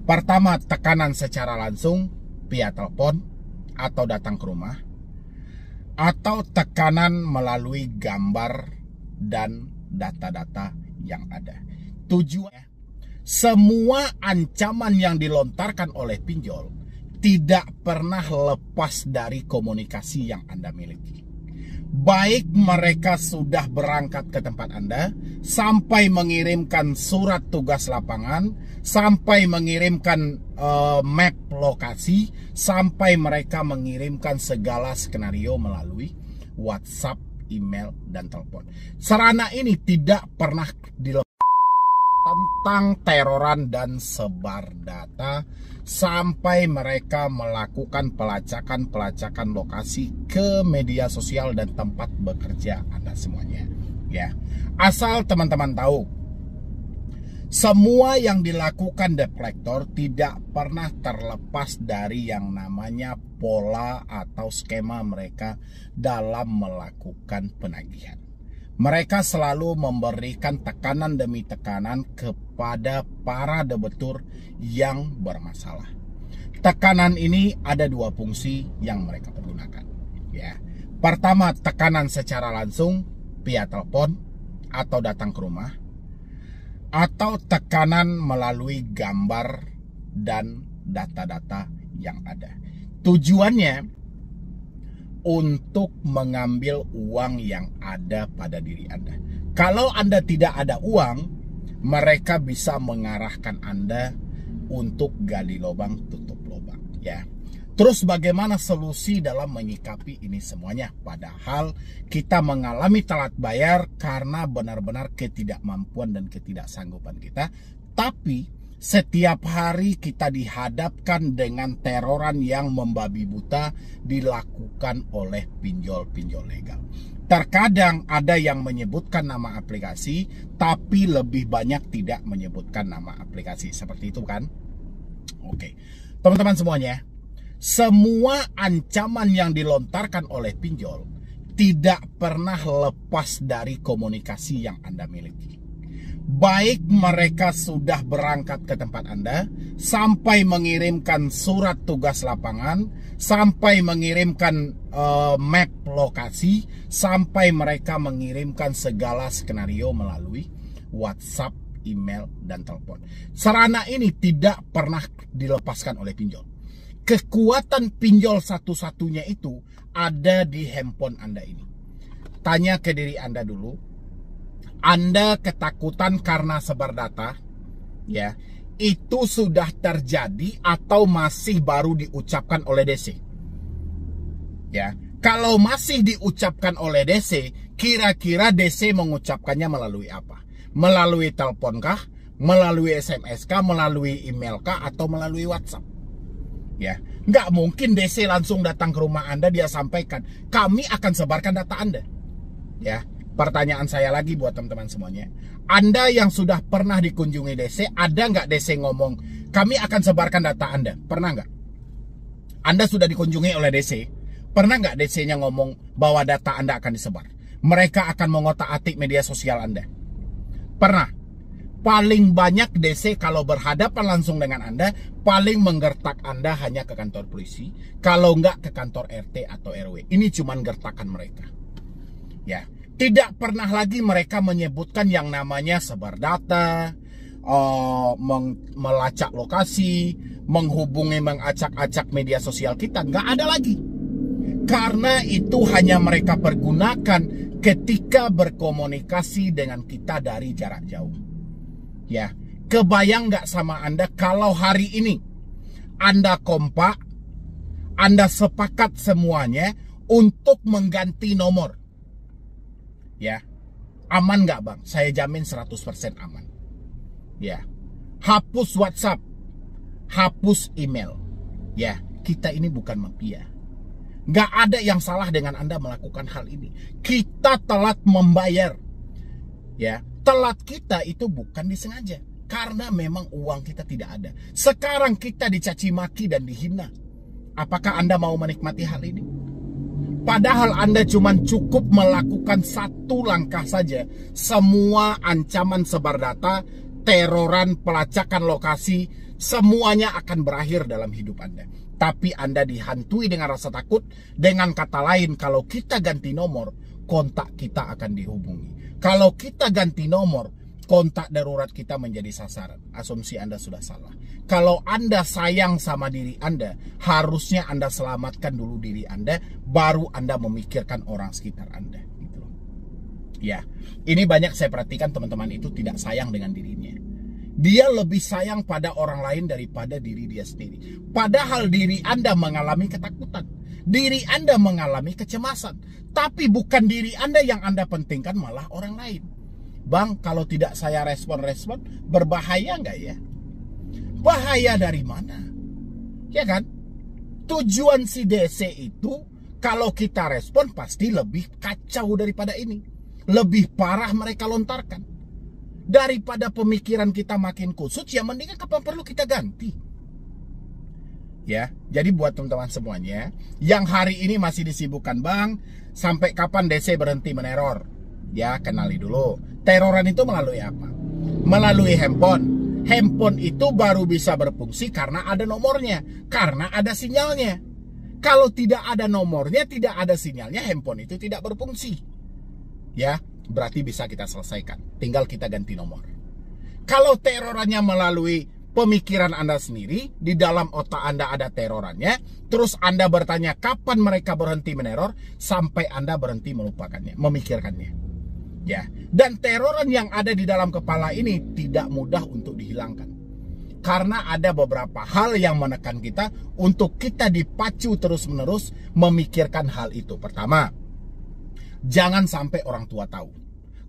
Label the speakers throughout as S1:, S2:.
S1: Pertama, tekanan secara langsung via telepon atau datang ke rumah, atau tekanan melalui gambar dan data-data yang ada. Tujuannya, semua ancaman yang dilontarkan oleh pinjol tidak pernah lepas dari komunikasi yang Anda miliki. Baik mereka sudah berangkat ke tempat Anda, sampai mengirimkan surat tugas lapangan, sampai mengirimkan map lokasi, sampai mereka mengirimkan segala skenario melalui WhatsApp, email, dan telepon. Sarana ini tidak pernah dilepas. Tentang teroran dan sebar data, sampai mereka melakukan pelacakan lokasi ke media sosial dan tempat bekerja Anda semuanya. Ya, asal teman-teman tahu, semua yang dilakukan debt collector tidak pernah terlepas dari yang namanya pola atau skema mereka dalam melakukan penagihan. Mereka selalu memberikan tekanan demi tekanan kepada para debitur yang bermasalah. Tekanan ini ada dua fungsi yang mereka pergunakan. Ya, pertama, tekanan secara langsung via telepon atau datang ke rumah, atau tekanan melalui gambar dan data-data yang ada. Tujuannya untuk mengambil uang yang ada pada diri Anda. Kalau Anda tidak ada uang, mereka bisa mengarahkan Anda untuk gali lubang, tutup lubang. Ya. Terus bagaimana solusi dalam menyikapi ini semuanya? Padahal kita mengalami telat bayar karena benar-benar ketidakmampuan dan ketidaksanggupan kita. Tapi setiap hari kita dihadapkan dengan teroran yang membabi buta dilakukan oleh pinjol-pinjol legal. Terkadang ada yang menyebutkan nama aplikasi, tapi lebih banyak tidak menyebutkan nama aplikasi. Seperti itu kan? Oke, teman-teman semuanya, semua ancaman yang dilontarkan oleh pinjol tidak pernah lepas dari komunikasi yang Anda miliki. Baik mereka sudah berangkat ke tempat Anda, sampai mengirimkan surat tugas lapangan, sampai mengirimkan map lokasi, sampai mereka mengirimkan segala skenario melalui WhatsApp, email, dan telepon. Sarana ini tidak pernah dilepaskan oleh pinjol. Kekuatan pinjol satu-satunya itu ada di handphone Anda ini. Tanya ke diri Anda dulu. Anda ketakutan karena sebar data, ya, itu sudah terjadi atau masih baru diucapkan oleh DC? Ya, kalau masih diucapkan oleh DC, kira-kira DC mengucapkannya melalui apa? Melalui telepon kah? Melalui SMS kah? Melalui email kah? Atau melalui WhatsApp? Ya, nggak mungkin DC langsung datang ke rumah Anda, dia sampaikan, kami akan sebarkan data Anda. Ya. Pertanyaan saya lagi buat teman-teman semuanya. Anda yang sudah pernah dikunjungi DC, ada nggak DC ngomong, kami akan sebarkan data Anda? Pernah nggak? Anda sudah dikunjungi oleh DC, pernah nggak DC-nya ngomong bahwa data Anda akan disebar? Mereka akan mengotak-atik media sosial Anda. Pernah? Paling banyak DC kalau berhadapan langsung dengan Anda, paling menggertak Anda hanya ke kantor polisi, kalau nggak ke kantor RT atau RW. Ini cuma gertakan mereka. Ya. Tidak pernah lagi mereka menyebutkan yang namanya sebar data, melacak lokasi, menghubungi, mengacak-acak media sosial kita. Nggak ada lagi. Karena itu hanya mereka pergunakan ketika berkomunikasi dengan kita dari jarak jauh. Ya, kebayang nggak sama Anda kalau hari ini Anda kompak, Anda sepakat semuanya untuk mengganti nomor. Ya, aman nggak bang? Saya jamin 100% aman. Ya, hapus WhatsApp, hapus email. Ya, kita ini bukan mafia. Nggak ada yang salah dengan Anda melakukan hal ini. Kita telat membayar. Ya, telat kita itu bukan disengaja, karena memang uang kita tidak ada. Sekarang kita dicaci maki dan dihina. Apakah Anda mau menikmati hal ini? Padahal Anda cuma cukup melakukan satu langkah saja. Semua ancaman sebar data, teroran, pelacakan lokasi, Semuanya akan berakhir dalam hidup Anda. Tapi Anda dihantui dengan rasa takut. Dengan kata lain, kalau kita ganti nomor, kontak kita akan dihubungi. Kalau kita ganti nomor, kontak darurat kita menjadi sasaran. Asumsi Anda sudah salah. Kalau Anda sayang sama diri Anda, harusnya Anda selamatkan dulu diri Anda, baru Anda memikirkan orang sekitar Anda. Gitu loh. Ya, ini banyak saya perhatikan teman-teman itu tidak sayang dengan dirinya. Dia lebih sayang pada orang lain daripada diri dia sendiri. Padahal diri Anda mengalami ketakutan. Diri Anda mengalami kecemasan. Tapi bukan diri Anda yang Anda pentingkan, malah orang lain. Bang, kalau tidak saya respon-respon, berbahaya nggak ya? Bahaya dari mana? Ya kan? Tujuan si DC itu, kalau kita respon pasti lebih kacau daripada ini. Lebih parah mereka lontarkan. Daripada pemikiran kita makin kusut, ya mendingan kapan perlu kita ganti. Ya, jadi buat teman-teman semuanya yang hari ini masih disibukkan, Bang, sampai kapan DC berhenti meneror? Ya, kenali dulu. Teroran itu melalui apa? Melalui handphone. Handphone itu baru bisa berfungsi karena ada nomornya, karena ada sinyalnya. Kalau tidak ada nomornya, tidak ada sinyalnya, handphone itu tidak berfungsi. Ya, berarti bisa kita selesaikan. Tinggal kita ganti nomor. Kalau terorannya melalui pemikiran Anda sendiri, di dalam otak Anda ada terorannya, terus Anda bertanya kapan mereka berhenti meneror, sampai Anda berhenti melupakannya, memikirkannya. Ya, dan teroran yang ada di dalam kepala ini tidak mudah untuk dihilangkan. Karena ada beberapa hal yang menekan kita untuk kita dipacu terus-menerus memikirkan hal itu. Pertama, jangan sampai orang tua tahu.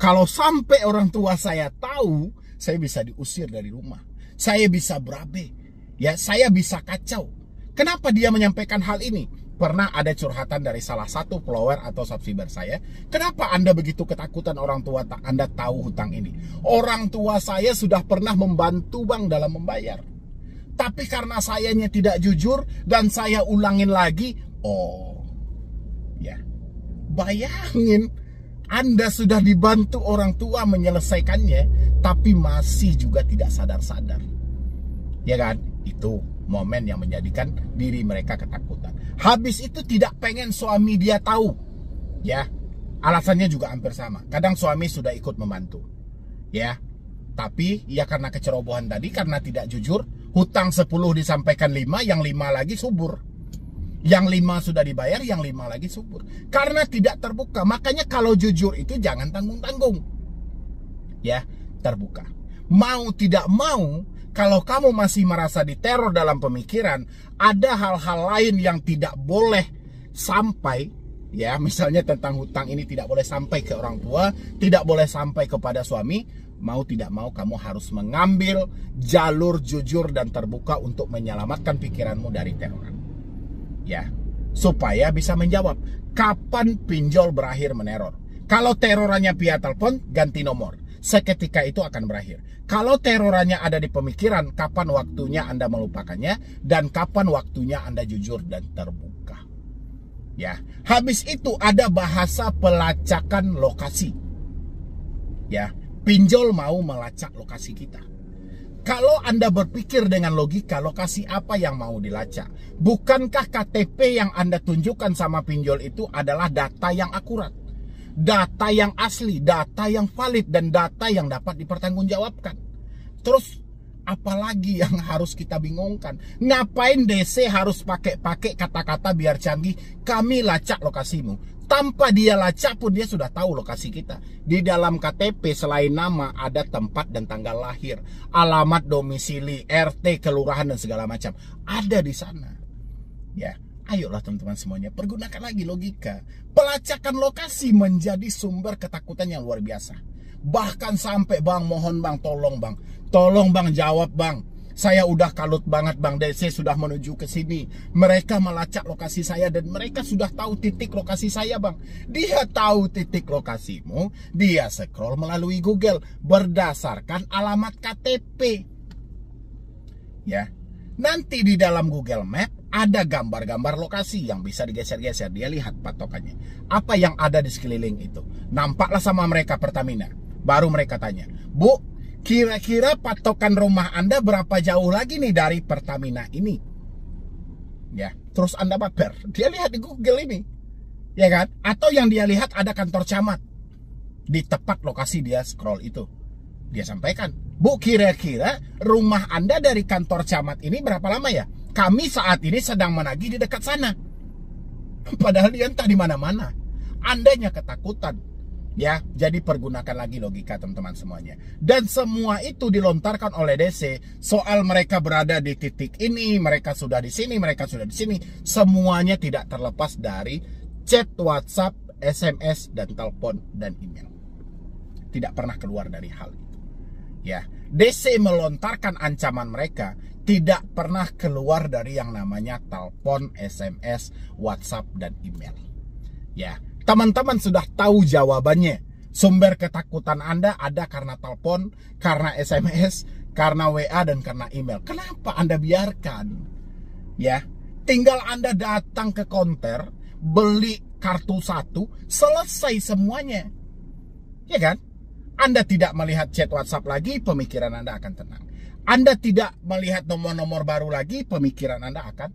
S1: Kalau sampai orang tua saya tahu, saya bisa diusir dari rumah. Saya bisa berabe. Ya, saya bisa kacau. Kenapa dia menyampaikan hal ini? Pernah ada curhatan dari salah satu follower atau subscriber saya. Kenapa Anda begitu ketakutan orang tua Anda tahu hutang ini? Orang tua saya sudah pernah membantu Bang dalam membayar. Tapi karena sayanya tidak jujur dan saya ulangin lagi. Oh, ya. Bayangin, Anda sudah dibantu orang tua menyelesaikannya, tapi masih juga tidak sadar-sadar. Ya kan? Itu momen yang menjadikan diri mereka ketakutan. Habis itu tidak pengen suami dia tahu. Ya, alasannya juga hampir sama. Kadang suami sudah ikut membantu. Ya, tapi ya karena kecerobohan tadi, karena tidak jujur, hutang 10 disampaikan 5, yang 5 lagi subur. Yang 5 sudah dibayar, yang 5 lagi subur. Karena tidak terbuka. Makanya kalau jujur itu jangan tanggung-tanggung. Ya, terbuka. Mau tidak mau, kalau kamu masih merasa diteror dalam pemikiran, ada hal-hal lain yang tidak boleh sampai, ya, misalnya tentang hutang ini tidak boleh sampai ke orang tua, tidak boleh sampai kepada suami. Mau tidak mau kamu harus mengambil jalur jujur dan terbuka untuk menyelamatkan pikiranmu dari teroran. Ya, supaya bisa menjawab kapan pinjol berakhir meneror. Kalau terorannya via telepon, ganti nomor. Seketika itu akan berakhir. Kalau terorannya ada di pemikiran, kapan waktunya Anda melupakannya dan kapan waktunya Anda jujur dan terbuka. Ya, habis itu ada bahasa pelacakan lokasi. Ya, pinjol mau melacak lokasi kita. Kalau Anda berpikir dengan logika, lokasi apa yang mau dilacak? Bukankah KTP yang Anda tunjukkan sama pinjol itu adalah data yang akurat? Data yang asli, data yang valid, dan data yang dapat dipertanggungjawabkan. Terus, apalagi yang harus kita bingungkan? Ngapain DC harus pakai kata-kata biar canggih? Kami lacak lokasimu. Tanpa dia lacak pun dia sudah tahu lokasi kita. Di dalam KTP selain nama ada tempat dan tanggal lahir, alamat domisili, RT, kelurahan dan segala macam. Ada di sana. Ya, ayolah teman-teman semuanya, pergunakan lagi logika. Pelacakan lokasi menjadi sumber ketakutan yang luar biasa. Bahkan sampai Bang, mohon Bang, tolong Bang jawab Bang. Saya udah kalut banget Bang, DC sudah menuju ke sini. Mereka melacak lokasi saya dan mereka sudah tahu titik lokasi saya Bang. Dia tahu titik lokasimu, dia scroll melalui Google berdasarkan alamat KTP. Ya, nanti di dalam Google Map ada gambar-gambar lokasi yang bisa digeser-geser. Dia lihat patokannya. Apa yang ada di sekeliling itu. Nampaklah sama mereka Pertamina. Baru mereka tanya, Bu, Kira-kira patokan rumah Anda berapa jauh lagi nih dari Pertamina ini? Ya, terus Anda baper. Dia lihat di Google ini. Ya kan? Atau yang dia lihat ada kantor camat di tepat lokasi dia scroll itu. Dia sampaikan, "Bu, kira-kira rumah Anda dari kantor camat ini berapa lama ya? Kami saat ini sedang menagih di dekat sana." Padahal dia entah di mana-mana. Andanya ketakutan. Ya, jadi pergunakan lagi logika teman-teman semuanya. Dan semua itu dilontarkan oleh DC soal mereka berada di titik ini, mereka sudah di sini, mereka sudah di sini. Semuanya tidak terlepas dari chat WhatsApp, SMS, dan telepon dan email. Tidak pernah keluar dari hal itu. Ya, DC melontarkan ancaman mereka tidak pernah keluar dari yang namanya telepon, SMS, WhatsApp, dan email. Ya, teman-teman sudah tahu jawabannya. Sumber ketakutan Anda ada karena telepon, karena SMS, karena WA, dan karena email. Kenapa Anda biarkan? Ya, tinggal Anda datang ke counter, beli kartu satu, selesai semuanya. Ya kan? Anda tidak melihat chat WhatsApp lagi, pemikiran Anda akan tenang. Anda tidak melihat nomor-nomor baru lagi, pemikiran Anda akan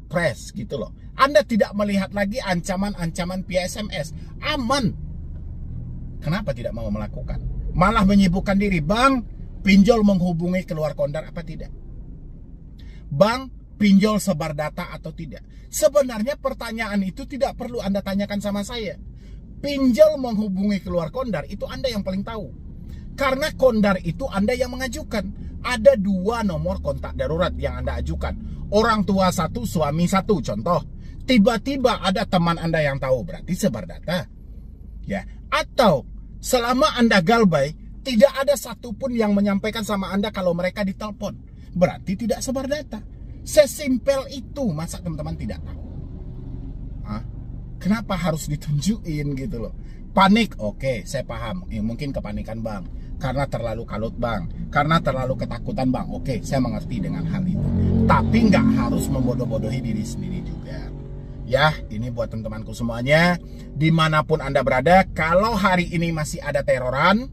S1: press gitu loh. Anda tidak melihat lagi ancaman-ancaman via SMS. Aman. Kenapa tidak mau melakukan? Malah menyibukkan diri. Bang, pinjol menghubungi keluar kondar apa tidak? Bang, pinjol sebar data atau tidak? Sebenarnya pertanyaan itu tidak perlu Anda tanyakan sama saya. Pinjol menghubungi keluar kondar itu Anda yang paling tahu. Karena kondar itu Anda yang mengajukan. Ada 2 nomor kontak darurat yang Anda ajukan. Orang tua 1, suami 1, contoh. Tiba-tiba ada teman Anda yang tahu, berarti sebar data. Ya, atau selama Anda galbay, tidak ada satupun yang menyampaikan sama Anda kalau mereka ditelepon. Berarti tidak sebar data. Sesimpel itu, masa teman-teman tidak tahu? Hah? Kenapa harus ditunjukin gitu loh? Panik, oke, saya paham. Mungkin kepanikan bang, karena terlalu kalut bang, karena terlalu ketakutan bang. Oke, saya mengerti dengan hal itu. Tapi nggak harus membodoh-bodohi diri sendiri juga. Ya, ini buat teman-temanku semuanya, dimanapun Anda berada, kalau hari ini masih ada teroran,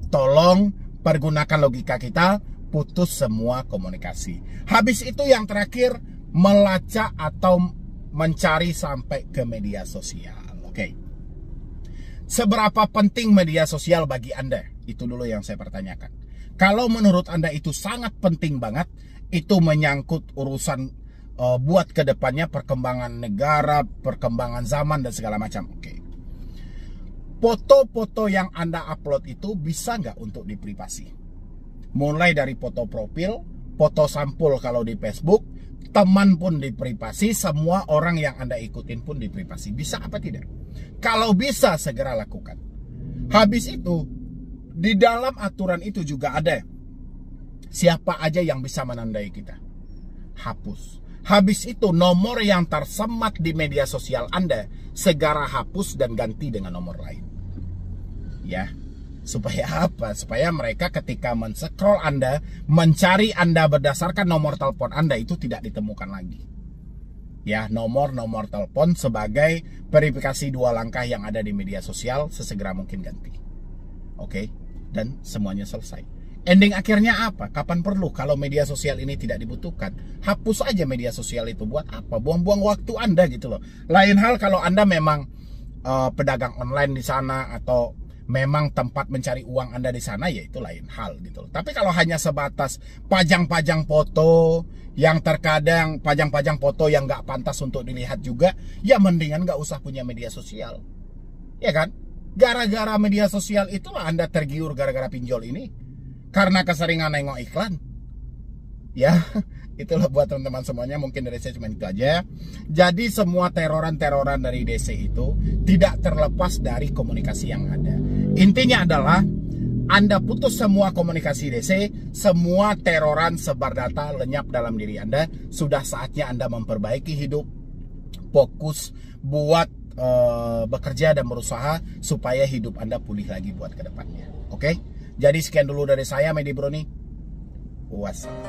S1: tolong pergunakan logika kita, putus semua komunikasi. Habis itu yang terakhir, melacak atau mencari sampai ke media sosial. Oke. Seberapa penting media sosial bagi Anda? Itu dulu yang saya pertanyakan. Kalau menurut Anda itu sangat penting banget, itu menyangkut urusan buat kedepannya perkembangan negara, perkembangan zaman dan segala macam. Oke. Foto-foto yang Anda upload itu bisa nggak untuk diprivasi? Mulai dari foto profil, foto sampul kalau di Facebook, teman pun diprivasi, semua orang yang Anda ikutin pun diprivasi. Bisa apa tidak? Kalau bisa, segera lakukan. Habis itu, di dalam aturan itu juga ada siapa aja yang bisa menandai kita. Hapus. Habis itu nomor yang tersemat di media sosial Anda segera hapus dan ganti dengan nomor lain. Ya, supaya apa? Supaya mereka ketika men-scroll Anda, mencari Anda berdasarkan nomor telepon Anda itu tidak ditemukan lagi. Ya, nomor-nomor telepon sebagai verifikasi 2 langkah yang ada di media sosial sesegera mungkin ganti. Oke, dan semuanya selesai. Ending akhirnya apa? Kapan perlu kalau media sosial ini tidak dibutuhkan? Hapus aja media sosial itu. Buat apa? Buang-buang waktu Anda gitu loh. Lain hal kalau Anda memang pedagang online di sana atau memang tempat mencari uang Anda di sana, ya itu lain hal gitu loh. Tapi kalau hanya sebatas pajang-pajang foto yang terkadang pajang-pajang foto yang nggak pantas untuk dilihat juga, ya mendingan nggak usah punya media sosial. Ya kan? Gara-gara media sosial itulah Anda tergiur gara-gara pinjol ini. Karena keseringan nengok iklan. Ya, itulah buat teman-teman semuanya. Mungkin dari saya cuma itu aja. Jadi semua teroran-teroran dari DC itu tidak terlepas dari komunikasi yang ada. Intinya adalah Anda putus semua komunikasi DC, semua teroran sebar data lenyap dalam diri Anda. Sudah saatnya Anda memperbaiki hidup, fokus buat bekerja dan berusaha supaya hidup Anda pulih lagi buat kedepannya. Oke? Jadi sekian dulu dari saya, Medi Broni. Wassalam.